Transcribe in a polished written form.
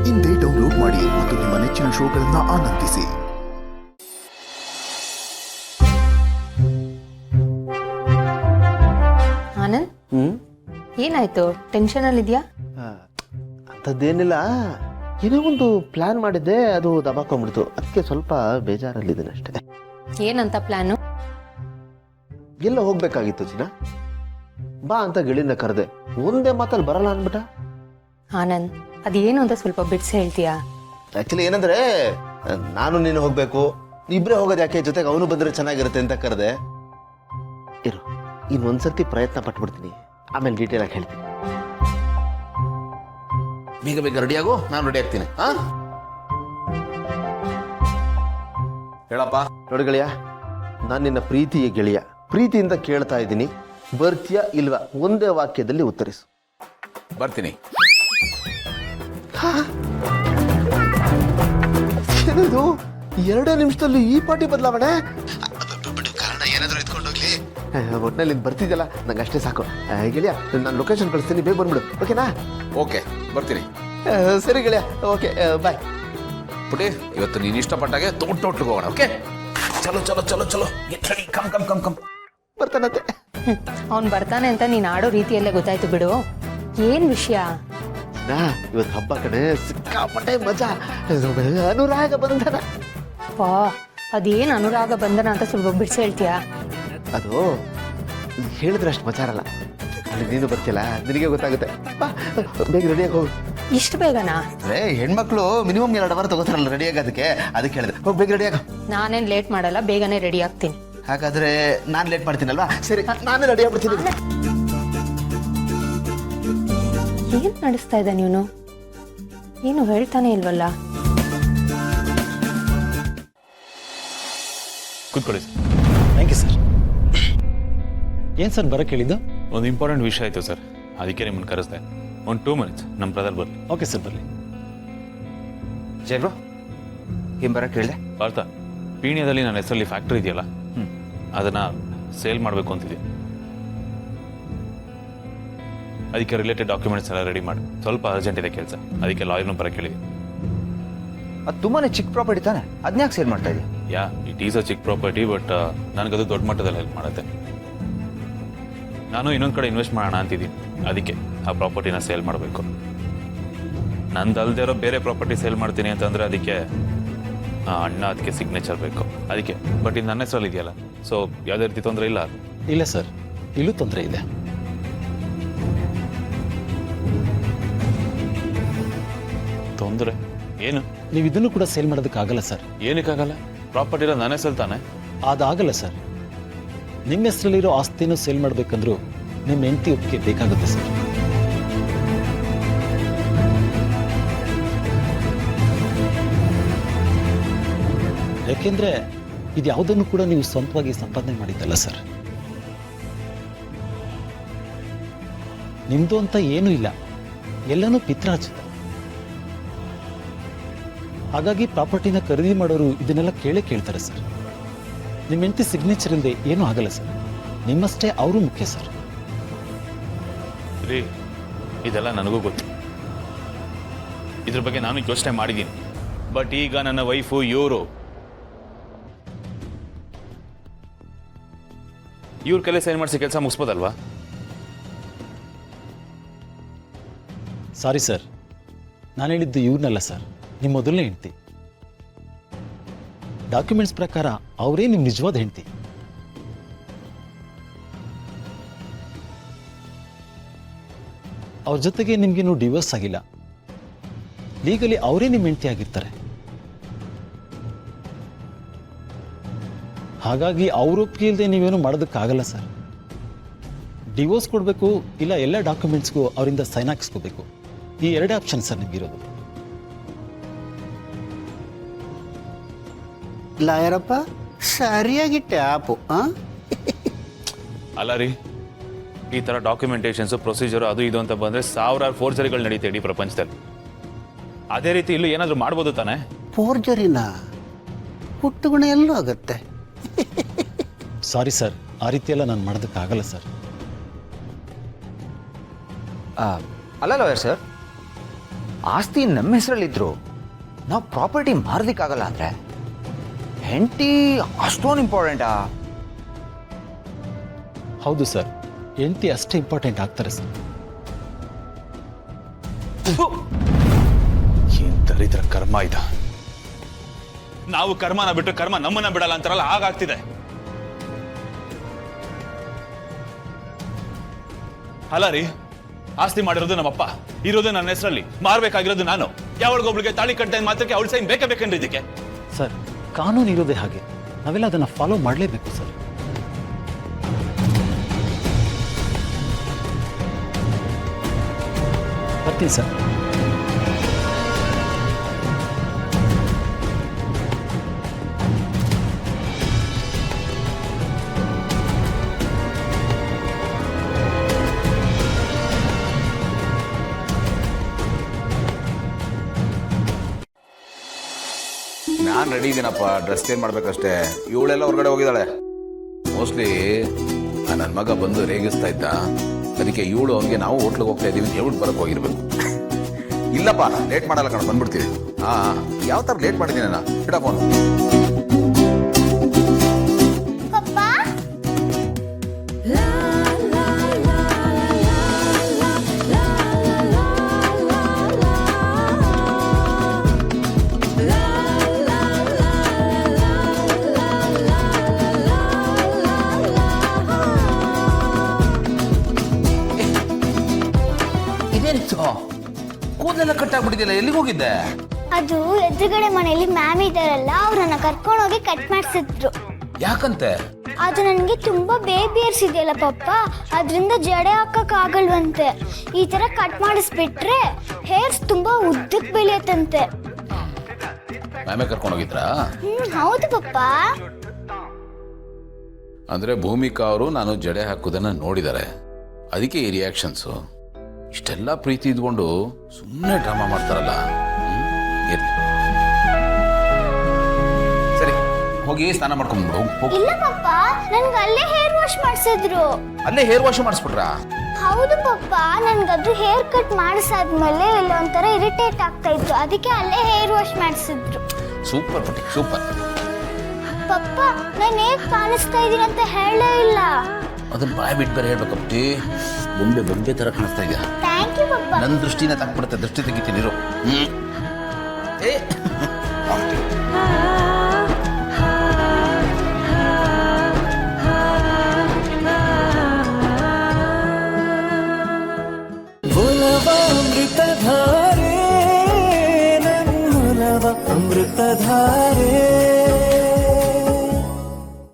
ಇಂದೇ ಡೌನ್ಲೋಡ್ ಮಾಡಿ ಮತ್ತು ನಿಮ್ಮ ನೆಚ್ಚಿನ ಶೋಗಳನ್ನು ಆನಂದಿಸಿ. ಆನಂದ್, ಏನಾಯ್ತು? ಟೆನ್ಷನ್ ಅಲ್ಲಿ ಇದೆಯಾ? ಅಂಥದ್ದೇನಿಲ್ಲ, ಏನೋ ಒಂದು ಪ್ಲಾನ್ ಮಾಡಿದ್ದೆ, ಅದು ದಬಾಕೊಂಡ್ಬಿಡ್ತು. ಅದಕ್ಕೆ ಸ್ವಲ್ಪ ಬೇಜಾರಲ್ಲಿದ್ದೀನಿ ಅಷ್ಟೇ. ಏನಂತ ಪ್ಲಾನು? ಎಲ್ಲ ಹೋಗ್ಬೇಕಾಗಿತ್ತು ಚಿನ್ನ, ಬಾ ಅಂತ ಗೆಳಿನ ಕರೆದೆ. ಒಂದೇ ಮಾತಲ್ಲಿ ಬರಲ್ಲ ಅಂದ್ಬಿಟ್ಟ. ಆನಂದ್, ಅದೇನು ಅಂತ ಸ್ವಲ್ಪ ಬಿಡ್ಸಿ ಹೇಳ್ತೀಯಾ? ಆಕ್ಚುಲಿ ಏನಂದ್ರೆ, ನಾನು ನೀನು ಹೋಗ್ಬೇಕು, ಇಬ್ರೇ ಹೋಗೋದು ಯಾಕೆ, ಜೊತೆಗೆ ಅವನು ಬಂದ್ರೆ ಚೆನ್ನಾಗಿರುತ್ತೆ ಅಂತ ಕರೆದೆ. ಇರು, ಇನ್ನೊಂದ್ಸರ್ತಿ ಪ್ರಯತ್ನ ಪಟ್ಬಿಡ್ತೀನಿ, ಆಮೇಲೆ ಡೀಟೇಲ್ ಆಗಿ ಹೇಳ್ತೀನಿ. ಬೇಗ ಬೇಗ ರೆಡಿ ಆಗು, ನಾನು ರೆಡಿ ಆಗ್ತೀನಿ. ಹೇಳಪ್ಪ. ನೋಡಿ ಗೆಳೆಯ, ನಾನು ನಿನ್ನ ಪ್ರೀತಿಯ ಗೆಳೆಯ, ಪ್ರೀತಿಯಿಂದ ಕೇಳ್ತಾ ಇದ್ದೀನಿ, ಬರ್ತೀಯಾ ಇಲ್ವಾ? ಒಂದೇ ವಾಕ್ಯದಲ್ಲಿ ಉತ್ತರಿಸು. ಬರ್ತೀನಿ. ಏನದು 2 ನಿಮಿಷದಲ್ಲಿ ಈ ಪಾರ್ಟಿ ಬದಲಾವಣೆ? ಕಾರಣ ಏನಾದರೂ ಇಟ್ಕೊಂಡೋಗ್ಲಿ, ಒಟ್ಟಿನಲ್ಲಿ ಬರ್ತಿದ್ದಲ್ಲ, ನಂಗೆ ಅಷ್ಟೇ ಸಾಕು. ಗೆಳೆಯ, ನಾನು ಲೊಕೇಶನ್ ಕಳಿಸ್ತೀನಿ, ಬೇಗ ಬಂದ್ಬಿಡು, ಓಕೆನಾ? ಓಕೆ, ಬರ್ತೀನಿ. ಸರಿ ಗೆಳೆಯ, ಓಕೆ, ಬಾಯ್. ಪುಟಿ, ಇವತ್ತು ನೀನು ಇಷ್ಟಪಟ್ಟಾಗೆ ದೊಡ್ಡ ಹೋಟ್ಲಿಗೆ ಹೋಗೋಣ. ಓಕೆ, ಚಲೋ ಚಲೋ ಚಲೋ ಚಲೋ, get ready, come come come come. ಬರ್ತಾನಂತೆ. ಅವ್ನು ಬರ್ತಾನೆ ಅಂತ ನೀನು ಆಡೋ ರೀತಿಯಲ್ಲೇ ಗೊತ್ತಾಯ್ತು ಬಿಡು. ಏನ್ ವಿಷಯ? ಇವತ್ತು ಹಬ್ಬ ಕಡೆ, ಸಿಕ್ಕಾಪಟ್ಟೆ ಮಜಾ, ಅನುರಾಗ ಬಂಧನ. ಪಾ, ಅದೇನ್ ಅನುರಾಗ ಬಂಧನ ಅಂತ ಸ್ವಲ್ಪ ಬಿಡ್ಸಿ ಹೇಳ್ತೀಯಾ? ಅದು ಹೇಳಿದ್ರೆ ಅಷ್ಟು ಮಜಾ ಇರಲ್ಲ. ಅಲ್ಲಿ ನೀನು ಬರ್ತಿಲ್ಲ, ನಿನಗೆ ಗೊತ್ತಾಗುತ್ತೆ. ಬಾ, ಬೇಗ ರೆಡಿಯಾಗಿ ಹೋಗು. ಇಷ್ಟು ಬೇಗನಾ? ಹೆಣ್ಮಕ್ಳು ಮಿನಿಮಮ್ 2 ಅವರ್ ತಗೋತಾರಲ್ಲ ರೆಡಿ ಆಗೋದಕ್ಕೆ, ಅದಕ್ಕೆ ಹೇಳಿದೆ. ಹೋಗಿ ಬೇಗ ರೆಡಿ ಆಗೋ. ನಾನೇನ್ ಲೇಟ್ ಮಾಡಲ್ಲ, ಬೇಗನೆ ರೆಡಿ ಆಗ್ತೀನಿ. ಹಾಗಾದ್ರೆ ನಾನು ಲೇಟ್ ಮಾಡ್ತೀನಲ್ವಾ? ಸರಿ, ನಾನೇ ರೆಡಿ ಆಗ್ಬಿಡ್ತೀನಿ. ಏನ್ ನಡೆಸ್ತಾ ಇದ್ದ ನೀನು? ಏನು ಹೇಳ್ತಾನೆ ಇಲ್ವಲ್ಲ? ಕೂತ್ಕೊಳ್ಳಿ ಸರ್. Thank you sir. ಏನು ಸರ್ ಬರೋಕ್ಕೆ ಹೇಳಿದ್ದು? ಒಂದು ಇಂಪಾರ್ಟೆಂಟ್ ವಿಷಯ ಆಯಿತು ಸರ್, ಅದಕ್ಕೆ ನಿಮ್ಮನ್ನು ಕರೆಸ್ದೆ. ಒಂದು 2 ಮಿನಿಟ್ಸ್, ನಮ್ಮ ಬ್ರದರ್ ಬರಲಿ. ಓಕೆ ಸರ್, ಬರಲಿ. ಜೈ ಬ್ರೋ, ಏನು ಬರೋಕ್ಕೆ ಹೇಳಿದೆ? ಪಾರ್ಥ, ಪೀಣ್ಯದಲ್ಲಿ ನನ್ನ ಹೆಸರಲ್ಲಿ ಫ್ಯಾಕ್ಟ್ರಿ ಇದೆಯಲ್ಲ, ಅದನ್ನು ಸೇಲ್ ಮಾಡಬೇಕು ಅಂತಿದ್ದೀನಿ. ಅದಕ್ಕೆ ರಿಲೇಟೆಡ್ ಡಾಕ್ಯುಮೆಂಟ್ಸ್ ಎಲ್ಲ ರೆಡಿ ಮಾಡಿ. ಸ್ವಲ್ಪ ಅರ್ಜೆಂಟ್ ಇದೆ ಕೆಲಸ, ಅದಕ್ಕೆ ಲಾಯರ್ನು ಬರೋಕ್ಕೆ ಹೇಳಿದೆ. ಅದು ತುಂಬಾ ಚಿಕ್ಕ ಪ್ರಾಪರ್ಟಿ ತಾನೆ, ಅದನ್ನ ಯಾಕೆ ಸೇಲ್ ಮಾಡ್ತಾ ಇದೆಯಾ? ಯಾ, ಇಟ್ ಈಸ್ ಅ ಚಿಕ್ಕ ಪ್ರಾಪರ್ಟಿ, ಬಟ್ ನನಗದು ದೊಡ್ಡ ಮಟ್ಟದಲ್ಲಿ ಹೆಲ್ಪ್ ಮಾಡುತ್ತೆ. ನಾನು ಇನ್ನೊಂದು ಕಡೆ ಇನ್ವೆಸ್ಟ್ ಮಾಡೋಣ ಅಂತಿದ್ದೀನಿ, ಅದಕ್ಕೆ ಆ ಪ್ರಾಪರ್ಟಿನ ಸೇಲ್ ಮಾಡಬೇಕು. ನಂದಲ್ದೇ ಇರೋ ಬೇರೆ ಪ್ರಾಪರ್ಟಿ ಸೇಲ್ ಮಾಡ್ತೀನಿ ಅಂತಂದರೆ ಅದಕ್ಕೆ ಅಣ್ಣ ಅದಕ್ಕೆ ಸಿಗ್ನೇಚರ್ ಬೇಕು, ಅದಕ್ಕೆ. ಬಟ್ ಇದು ನನ್ನ ಹೆಸರಲ್ಲಿ ಇದೆಯಲ್ಲ, ಸೊ ಯಾವುದೇ ರೀತಿ ತೊಂದರೆ ಇಲ್ಲ. ಇಲ್ಲ ಸರ್, ಇಲ್ಲೂ ತೊಂದರೆ ಇದೆ. ತೊಂದರೆ ಏನು? ನೀವು ಇದನ್ನು ಕೂಡ ಸೇಲ್ ಮಾಡೋದಕ್ಕಾಗಲ್ಲ ಸರ್. ಏನಕ್ಕಾಗಲ್ಲ? ಪ್ರಾಪರ್ಟಿ ಇರೋ ನನ್ನ ಹೆಸರು ತಾನೆ. ಅದಾಗಲ್ಲ ಸರ್. ನಿಮ್ಮ ಹೆಸರಲ್ಲಿರೋ ಆಸ್ತಿನೂ ಸೇಲ್ ಮಾಡಬೇಕಂದ್ರೂ ನಿಮ್ಮ ಹೆಂಡತಿ ಒಪ್ಪಿಗೆ ಬೇಕಾಗುತ್ತೆ ಸರ್. ಯಾಕೆಂದ್ರೆ ಇದು ಯಾವುದನ್ನು ಕೂಡ ನೀವು ಸ್ವಂತವಾಗಿ ಸಂಪಾದನೆ ಮಾಡಿದ್ದಲ್ಲ ಸರ್. ನಿಮ್ದು ಅಂತ ಏನೂ ಇಲ್ಲ, ಎಲ್ಲನೂ ಪಿತ್ರಾರ್ಜಿತ. ಹಾಗಾಗಿ ಪ್ರಾಪರ್ಟಿನ ಖರೀದಿ ಮಾಡೋರು ಇದನ್ನೆಲ್ಲ ಕೇಳ್ತಾರೆ ಸರ್. ನಿಮ್ಮ ಹೆಂಡತಿ ಸಿಗ್ನೇಚರ್ ಇಲ್ಲದೆ ಏನೂ ಆಗಲ್ಲ ಸರ್. ನಿಮ್ಮಷ್ಟೇ ಅವರು ಮುಖ್ಯ ಸರ್. ರೀ, ಇದೆಲ್ಲ ನನಗೂ ಗೊತ್ತು, ಇದ್ರ ಬಗ್ಗೆ ನಾನು ಯೋಚನೆ ಮಾಡಿದ್ದೀನಿ. ಬಟ್ ಈಗ ನನ್ನ ವೈಫು ಇವ್ರ ಕೈಲೇ ಸೈನ್ ಮಾಡಿಸಿ ಕೆಲಸ ಮುಗಿಸ್ಬೋದಲ್ವಾ? ಸಾರಿ ಸರ್, ನಾನು ಹೇಳಿದ್ದು ಇವ್ರನ್ನಲ್ಲ ಸರ್, ನಿಮ್ಮ ಮೊದಲನೇ ಹೆಂಡತಿ. ಡಾಕ್ಯುಮೆಂಟ್ಸ್ ಪ್ರಕಾರ ಅವರೇ ನಿಮ್ಮ ನಿಜವಾದ ಹೆಂಡತಿ. ಅವ್ರ ಜೊತೆಗೆ ನಿಮ್ಗೇನು ಡಿವೋರ್ಸ್ ಆಗಿಲ್ಲ, ಲೀಗಲಿ ಅವರೇ ನಿಮ್ಮ ಹೆಂಡತಿ ಆಗಿರ್ತಾರೆ. ಹಾಗಾಗಿ ಅವ್ರ ಒಪ್ಪಿಗೆ ಇಲ್ಲದೆ ನೀವೇನು ಮಾಡೋದಕ್ಕಾಗಲ್ಲ ಸರ್. ಡಿವೋರ್ಸ್ ಕೊಡಬೇಕು, ಇಲ್ಲ ಎಲ್ಲ ಡಾಕ್ಯುಮೆಂಟ್ಸ್ಗೂ ಅವರಿಂದ ಸೈನ್ ಹಾಕಿಸ್ಕೋಬೇಕು. ಈ 2 ಆಪ್ಷನ್ ಸರ್ ನಿಮಗಿರೋದು. ಲಾಯರಪ್ಪ, ಸರಿಯಾಗಿಟ್ಟೆ ಆಪು. ಅಲ್ಲ ರೀ, ಈ ಥರ ಡಾಕ್ಯುಮೆಂಟೇಷನ್ಸ್ ಪ್ರೊಸೀಜರ್ ಅದು ಇದು ಅಂತ ಬಂದರೆ ಸಾವಿರಾರು ಫೋರ್ಜರಿಗಳು ನಡೀತೆ ಇಡೀ ಪ್ರಪಂಚದಲ್ಲಿ. ಅದೇ ರೀತಿ ಇಲ್ಲೂ ಏನಾದರೂ ಮಾಡ್ಬೋದು ತಾನೆ? ಫೋರ್ಜರಿನ ಹುಟ್ಟುಗುಣ ಎಲ್ಲೂ ಆಗುತ್ತೆ. ಸಾರಿ ಸರ್, ಆ ರೀತಿಯೆಲ್ಲ ನಾನು ಮಾಡೋದಕ್ಕಾಗಲ್ಲ ಸರ್. ಅಲ್ಲ ಲಾಯರ್ ಸರ್, ಆಸ್ತಿ ನಮ್ಮ ಹೆಸರಲ್ಲಿದ್ರು ನಾವು ಪ್ರಾಪರ್ಟಿ ಮಾರೋದಕ್ಕಾಗಲ್ಲ ಅಂದರೆ ಹೆಂಡತಿ ಅಷ್ಟೊಂದು ಇಂಪಾರ್ಟೆಂಟಾ? ಹೌದು ಸರ್, ಹೆಂಡತಿ ಅಷ್ಟೇ ಇಂಪಾರ್ಟೆಂಟ್ ಆಗ್ತಾರೆ ಸರ್. ಏನ್ ದರಿದ್ರ ಕರ್ಮ ಇದ. ನಾವು ಕರ್ಮನ ಬಿಟ್ಟು ಕರ್ಮ ನಮ್ಮನ್ನ ಬಿಡಲ್ಲ ಅಂತಾರಲ್ಲ, ಹಾಗಾಗ್ತಿದೆ. ಅಲ್ಲ ರೀ, ಆಸ್ತಿ ಮಾಡಿರೋದು ನಮ್ಮಪ್ಪ, ಇರೋದು ನನ್ನ ಹೆಸರಲ್ಲಿ, ಮಾರ್ಬೇಕಾಗಿರೋದು ನಾನು. ಯಾವಳಿಗೊಬ್ಳಿಗೆ ತಾಳಿ ಕಟ್ತಾ ಮಾತ್ರಕ್ಕೆ ಅವಳ ಸೈನ್ ಬೇಕೇ ಬೇಕಂದ್ರೆ ಇದಕ್ಕೆ? ಸರ್, ಕಾನೂನು ಇರೋದೇ ಹಾಗೆ, ನಾವೆಲ್ಲ ಅದನ್ನು ಫಾಲೋ ಮಾಡಲೇಬೇಕು ಸರ್. ಬರ್ತೀನಿ ಸರ್. ನಾನು ರೆಡಿ ಇದ್ದೀನಪ್ಪ, ಡ್ರೆಸ್ ಚೇಂಜ್ ಮಾಡ್ಬೇಕಷ್ಟೇ. ಇವಳೆಲ್ಲ ಹೊರಗಡೆ ಹೋಗಿದ್ದಾಳೆ. ಮೋಸ್ಟ್ಲಿ ನನ್ನ ಮಗ ಬಂದು ರೇಗಿಸ್ತಾ ಇದ್ದ, ಅದಕ್ಕೆ ಇವಳು ಅವನಿಗೆ ನಾವು ಹೋಟ್ಲಿಗೆ ಹೋಗ್ತಾ ಇದ್ದೀವಿ ಅಂತ ಹೇಳ್ಬಿಟ್ಟು ಬರಕ್ಕೆ ಹೋಗಿರ್ಬೇಕು. ಇಲ್ಲಪ್ಪ, ಲೇಟ್ ಮಾಡಲ್ಲ ಕಣ, ಬಂದ್ಬಿಡ್ತೀವಿ. ಹಾಂ, ಯಾವ ಥರ ಲೇಟ್ ಮಾಡಿದ್ದೀನಿ ನಾನು? ಇಡ ಫೋನು. ಕೂದಲೆಲ್ಲ ಕಟ್ಟಾಗ್ಬಿಟ್ಟಿದೆಯಲ್ಲ, ಎಲ್ಲಿಗೆ ಹೋಗಿದ್ದೆ? ಅದು ಎದುರುಗಡೆ ಮನೆಯಲ್ಲಿ ಮ್ಯಾಮ್ ಇದಾರಲ್ಲ, ಅವ್ರನ್ನ ಕರ್ಕೊಂಡೋಗಿ ಕಟ್ ಮಾಡಿಸಿದ್ರು. ಯಾಕಂತೆ? ಅದು ನನಗೆ ತುಂಬಾ ಬೇಬಿ ಹೇರ್ಸ್ ಇದೆಯಲ್ಲ ಪಪ್ಪ, ಅದರಿಂದ ಜಡೆ ಹಾಕಕ್ ಆಗಲ್ವಂತೆ. ಈ ತರ ಕಟ್ ಮಾಡಿಸ್ಬಿಟ್ರೆ ಹೇರ್ಸ್ ತುಂಬಾ ಉದ್ದಕ್ಕೆ ಬೆಳೆಯತ್ತಂತೆ. ಮ್ಯಾಮೇ ಕರ್ಕೊಂಡೋಗಿದ್ರಾ? ಹೌದು ಪಪ್ಪ. ಅಂದ್ರೆ ಭೂಮಿಕಾ ಅವರು ನಾನು ಜಡೆ ಹಾಕೋದನ್ನ ನೋಡಿದ್ದಾರೆ, ಅದಕ್ಕೆ ಈ ರಿಯಾಕ್ಷನ್ಸು. ಇಷ್ಟೆಲ್ಲ ಪ್ರೀತಿ ಇದ್ಕೊಂಡು ಸುಮ್ಮನೆ ಡ್ರಾಮಾ ಮಾಡ್ತಾರಲ್ಲ. ಇರ್ಲಿ, ಸರಿ, ಹೋಗಿ ಸ್ನಾನ ಮಾಡ್ಕೊಂಡ್ಬಿಡು. ಇಲ್ಲ ಪಪ್ಪ, ನನ್ಗೆ ಅಲ್ಲೇ ಹೇರ್ ವಾಶ್ ಮಾಡಿಸಿದ್ರು. ಅಲ್ಲೇ ಹೇರ್ ವಾಶ್ ಮಾಡಿಸ್ಬಿಟ್ರಾ? ಹೌದು ಪಪ್ಪ, ನನ್ಗದು ಹೇರ್ ಕಟ್ ಮಾಡಿಸಾದ್ಮೇಲೆ ಇಲ್ಲ ಒಂಥರ ಇರಿಟೇಟ್ ಆಗ್ತಾ ಇತ್ತು, ಅದಕ್ಕೆ ಅಲ್ಲೇ ಹೇರ್ ವಾಶ್ ಮಾಡಿಸಿದ್ರು. ಸೂಪರ್ ಪುಟ್ಟಿ, ಸೂಪರ್. ಪಪ್ಪ, ನಾನು ಹೇಗ್ ಕಾಣಿಸ್ತಾ ಇದೀನಿ ಅಂತ ಹೇಳೇ ಇಲ್ಲ. ಅದನ್ನ ಬಾಯ್ ಬಿಟ್ಟು ಬೇರೆ ಹೇಳ್ಬೇಕಪ್ಪಿ. ಬೊಂಬೆ ತರ ಕಾಣಿಸ್ತಾ ಇದೆಯಾ? ಥ್ಯಾಂಕ್ ಯು ಪಪ್ಪ. ನನ್ನ ದೃಷ್ಟಿನ ತಕ್ಬಿಡುತ್ತೆ, ದೃಷ್ಟಿ ತೆಗಿತೀನಿ ಇರು. ಏ ಅಮೃತಧಾರೆ, ನನ್ನ ಅಮೃತಧಾರೆ.